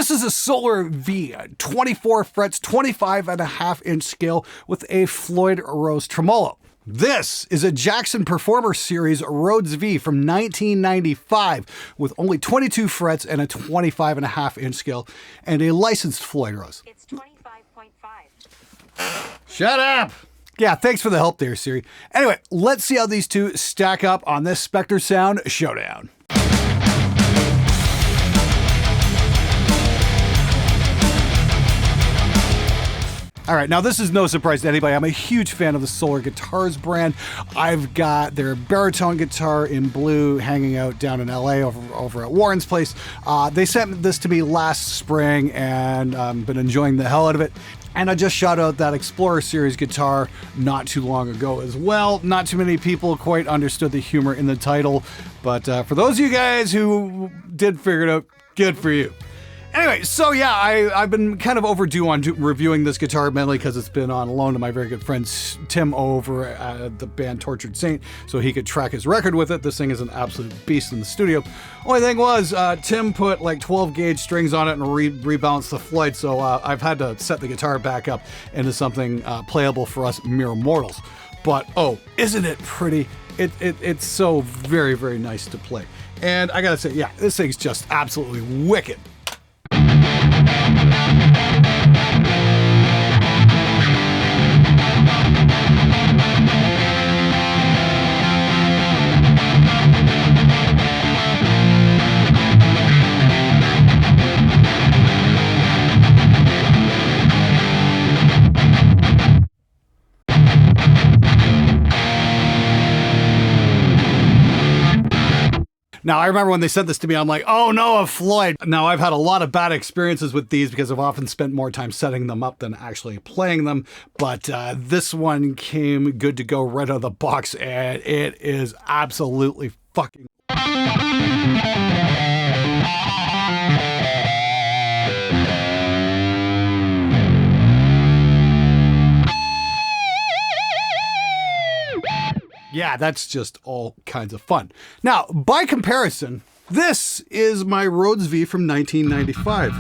This is a Solar V, 24 frets, 25.5-inch scale with a Floyd Rose tremolo. This is a Jackson Performer Series Rhoads V from 1995 with only 22 frets and a 25.5-inch scale and a licensed Floyd Rose. It's 25.5. Shut up! Yeah, thanks for the help there, Siri. Anyway, let's see how these two stack up on this Spectre Sound Showdown. All right, now this is no surprise to anybody. I'm a huge fan of the Solar Guitars brand. I've got their baritone guitar in blue hanging out down in LA over at Warren's place. They sent this to me last spring and been enjoying the hell out of it. And I just shot out that Explorer Series guitar not too long ago as well. Not too many people quite understood the humor in the title, but for those of you guys who did figure it out, good for you. Anyway, so yeah, I've been kind of overdue on reviewing this guitar, mainly because it's been on loan to my very good friend Tim over at the band Tortured Saint, so he could track his record with it. This thing is an absolute beast in the studio. Only thing was, Tim put like 12 gauge strings on it and rebalanced the Floyd, so I've had to set the guitar back up into something playable for us mere mortals. But oh, isn't it pretty? It's so very, very nice to play. And I gotta say, yeah, this thing's just absolutely wicked. Now, I remember when they sent this to me, I'm like, oh no, a Floyd. Now, I've had a lot of bad experiences with these because I've often spent more time setting them up than actually playing them. But this one came good to go right out of the box, and it is absolutely fucking... Yeah, that's just all kinds of fun. Now, by comparison, this is my Rhoads V from 1995.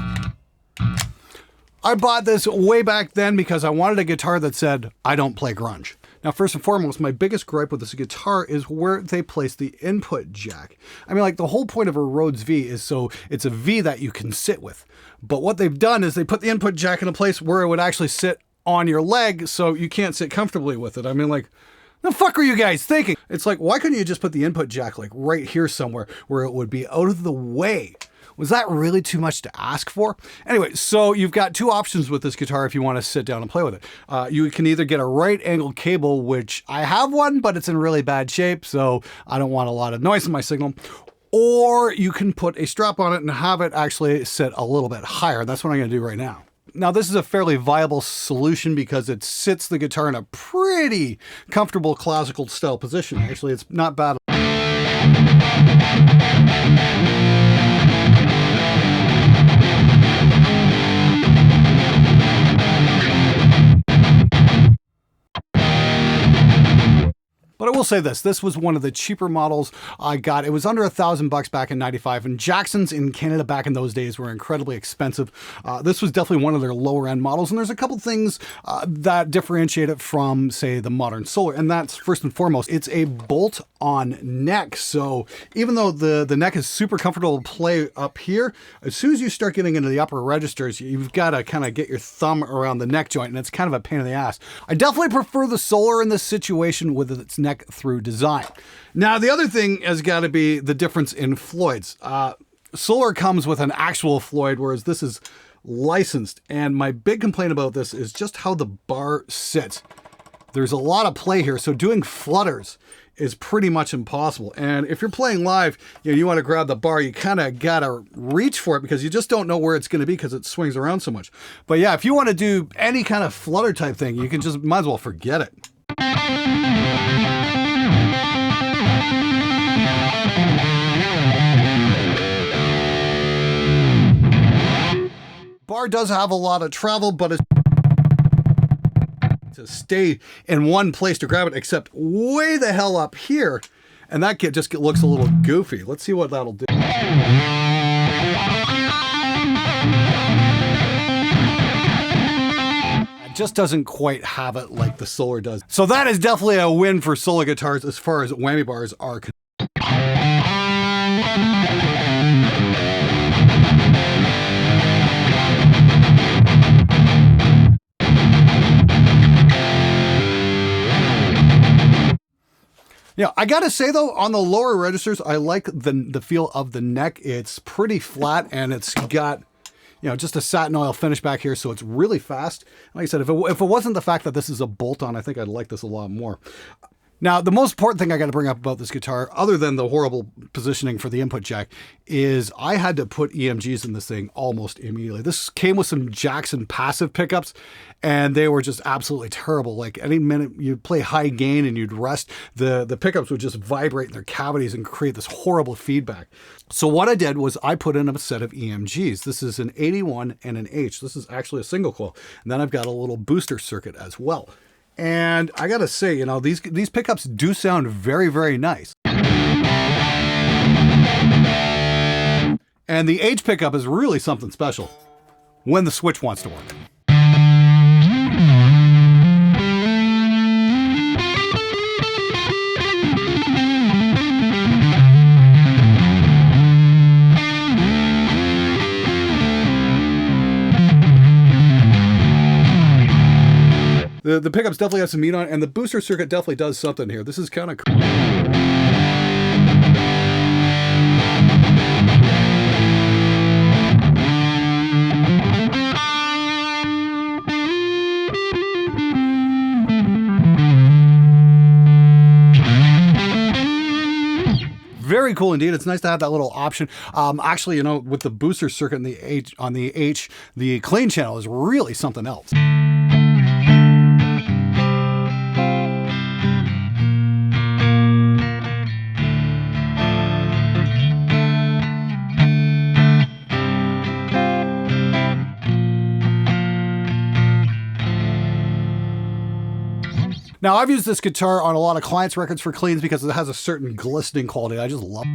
I bought this way back then because I wanted a guitar that said, I don't play grunge. Now, first and foremost, my biggest gripe with this guitar is where they place the input jack. I mean, like, the whole point of a Rhoads V is so it's a V that you can sit with. But what they've done is they put the input jack in a place where it would actually sit on your leg so you can't sit comfortably with it. I mean, like, the fuck are you guys thinking? It's like, why couldn't you just put the input jack like right here somewhere where it would be out of the way? Was that really too much to ask for? Anyway, so you've got two options with this guitar if you want to sit down and play with it. You can either get a right angle cable, which I have one, but it's in really bad shape, so I don't want a lot of noise in my signal. Or you can put a strap on it and have it actually sit a little bit higher. That's what I'm going to do right now. Now, this is a fairly viable solution because it sits the guitar in a pretty comfortable classical style position. Actually, it's not bad. But I will say this was one of the cheaper models I got. It was under $1,000 back in '95, and Jacksons in Canada back in those days were incredibly expensive. This was definitely one of their lower end models, and there's a couple things that differentiate it from, say, the modern Solar, and that's first and foremost, it's a bolt-on neck. So even though the neck is super comfortable to play up here, as soon as you start getting into the upper registers, you've got to kind of get your thumb around the neck joint, and it's kind of a pain in the ass. I definitely prefer the Solar in this situation with its neck through design. Now, the other thing has got to be the difference in Floyds. Solar comes with an actual Floyd, whereas this is licensed. And my big complaint about this is just how the bar sits. There's a lot of play here, so doing flutters is pretty much impossible. And if you're playing live, you want to grab the bar, you kind of got to reach for it because you just don't know where it's going to be because it swings around so much. But yeah, if you want to do any kind of flutter type thing, you can just might as well forget it. Bar does have a lot of travel, but it's to stay in one place to grab it, except way the hell up here, and that just looks a little goofy. Let's see what that'll do. just doesn't quite have it like the Solar does. So that is definitely a win for solo guitars as far as whammy bars are concerned. Yeah, I gotta say though, on the lower registers, I like the feel of the neck. It's pretty flat and it's got, just a satin oil finish back here, so it's really fast. Like I said, if it wasn't the fact that this is a bolt-on, I think I'd like this a lot more. Now, the most important thing I got to bring up about this guitar, other than the horrible positioning for the input jack, is I had to put EMGs in this thing almost immediately. This came with some Jackson passive pickups, and they were just absolutely terrible. Like any minute you'd play high gain and you'd rest, the pickups would just vibrate in their cavities and create this horrible feedback. So what I did was I put in a set of EMGs. This is an 81 and an H. This is actually a single coil. And then I've got a little booster circuit as well. And I gotta say, these pickups do sound very, very nice. And the H pickup is really something special when the switch wants to work. The pickups definitely have some meat on it, and the booster circuit definitely does something here. This is kind of cool. Very cool indeed. It's nice to have that little option. Actually, with the booster circuit and on the H, the clean channel is really something else. Now, I've used this guitar on a lot of clients' records for cleans because it has a certain glistening quality. I just love it.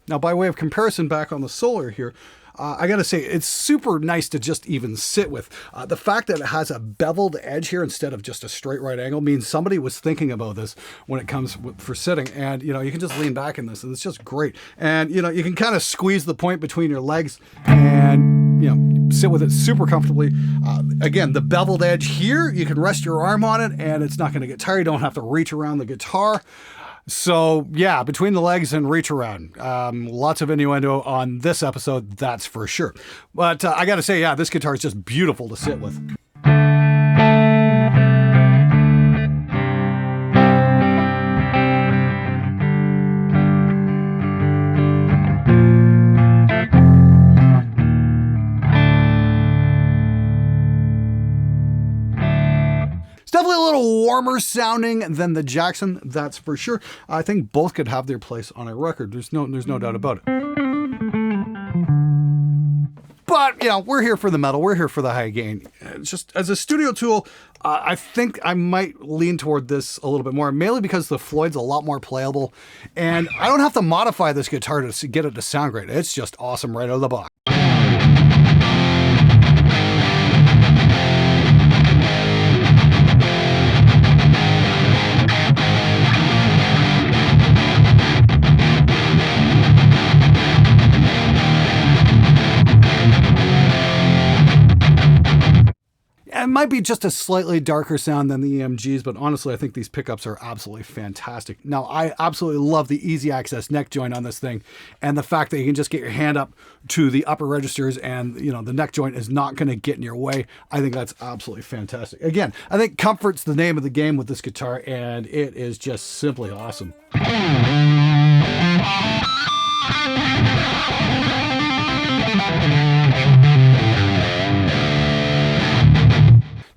Now, by way of comparison back on the Solar here, I gotta say, it's super nice to just even sit with. The fact that it has a beveled edge here instead of just a straight right angle means somebody was thinking about this when it comes for sitting. And, you can just lean back in this and it's just great. And, you can kind of squeeze the point between your legs and, sit with it super comfortably. Again, the beveled edge here, you can rest your arm on it and it's not gonna get tired. You don't have to reach around the guitar. So yeah, between the legs and reach around. Lots of innuendo on this episode, that's for sure. But I gotta say, yeah, this guitar is just beautiful to sit with. Definitely a little warmer sounding than the Jackson, that's for sure. I think both could have their place on a record. There's no doubt about it. But, we're here for the metal. We're here for the high gain. It's just as a studio tool, I think I might lean toward this a little bit more, mainly because the Floyd's a lot more playable. And I don't have to modify this guitar to get it to sound great. It's just awesome right out of the box. It might be just a slightly darker sound than the EMGs, but honestly, I think these pickups are absolutely fantastic. Now, I absolutely love the easy access neck joint on this thing, and the fact that you can just get your hand up to the upper registers and, the neck joint is not going to get in your way. I think that's absolutely fantastic. Again, I think comfort's the name of the game with this guitar, and it is just simply awesome.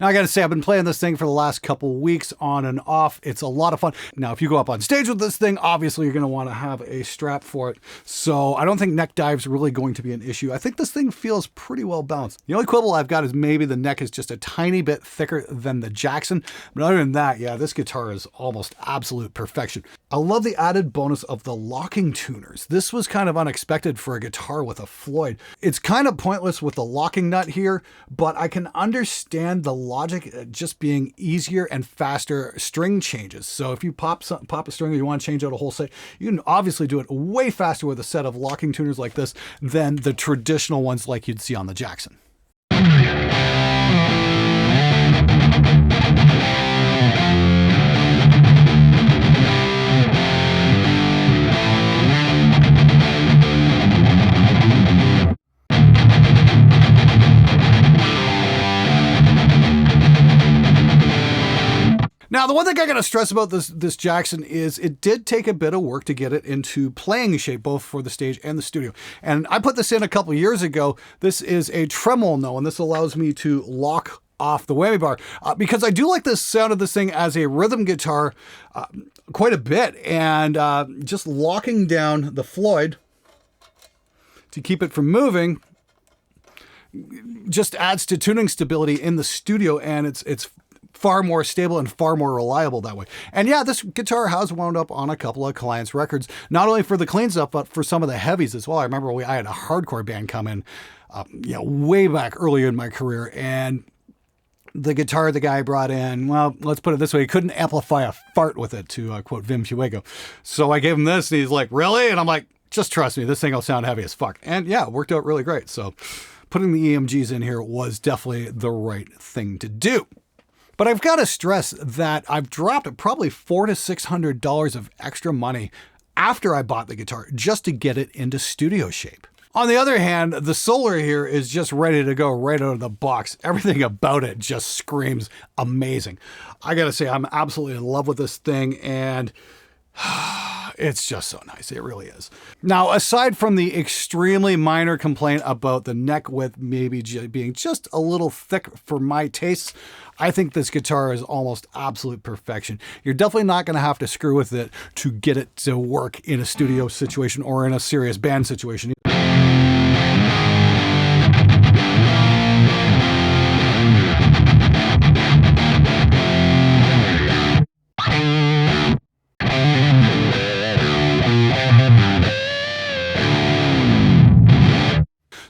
Now, I gotta say, I've been playing this thing for the last couple weeks on and off. It's a lot of fun. Now, if you go up on stage with this thing, obviously you're gonna wanna have a strap for it. So I don't think neck dive's really going to be an issue. I think this thing feels pretty well balanced. The only quibble I've got is maybe the neck is just a tiny bit thicker than the Jackson. But other than that, yeah, this guitar is almost absolute perfection. I love the added bonus of the locking tuners. This was kind of unexpected for a guitar with a Floyd. It's kind of pointless with the locking nut here, but I can understand the logic just being easier and faster string changes. So if you pop a string or you want to change out a whole set, you can obviously do it way faster with a set of locking tuners like this than the traditional ones like you'd see on the Jackson. Now, the one thing I gotta stress about this Jackson is it did take a bit of work to get it into playing shape, both for the stage and the studio. And I put this in a couple years ago. This is a tremolo, and this allows me to lock off the whammy bar because I do like the sound of this thing as a rhythm guitar quite a bit. And just locking down the Floyd to keep it from moving just adds to tuning stability in the studio, and it's far more stable and far more reliable that way. And yeah, this guitar has wound up on a couple of clients' records, not only for the clean stuff, but for some of the heavies as well. I remember I had a hardcore band come in, way back earlier in my career, and the guitar the guy brought in, well, let's put it this way, he couldn't amplify a fart with it, to quote Vim Fuego. So I gave him this, and he's like, really? And I'm like, just trust me, this thing will sound heavy as fuck. And yeah, it worked out really great. So putting the EMGs in here was definitely the right thing to do. But I've got to stress that I've dropped probably $400 to $600 of extra money after I bought the guitar just to get it into studio shape. On the other hand, the Solar here is just ready to go right out of the box. Everything about it just screams amazing. I got to say, I'm absolutely in love with this thing, and it's just so nice. It really is. Now, aside from the extremely minor complaint about the neck width maybe being just a little thick for my tastes, I think this guitar is almost absolute perfection. You're definitely not going to have to screw with it to get it to work in a studio situation or in a serious band situation.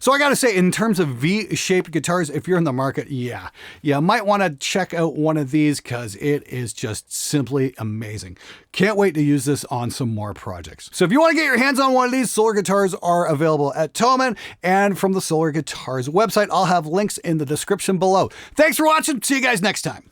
So I got to say, in terms of V-shaped guitars, if you're in the market, yeah, you might want to check out one of these because it is just simply amazing. Can't wait to use this on some more projects. So if you want to get your hands on one of these, Solar guitars are available at Thomann and from the Solar Guitars website. I'll have links in the description below. Thanks for watching. See you guys next time.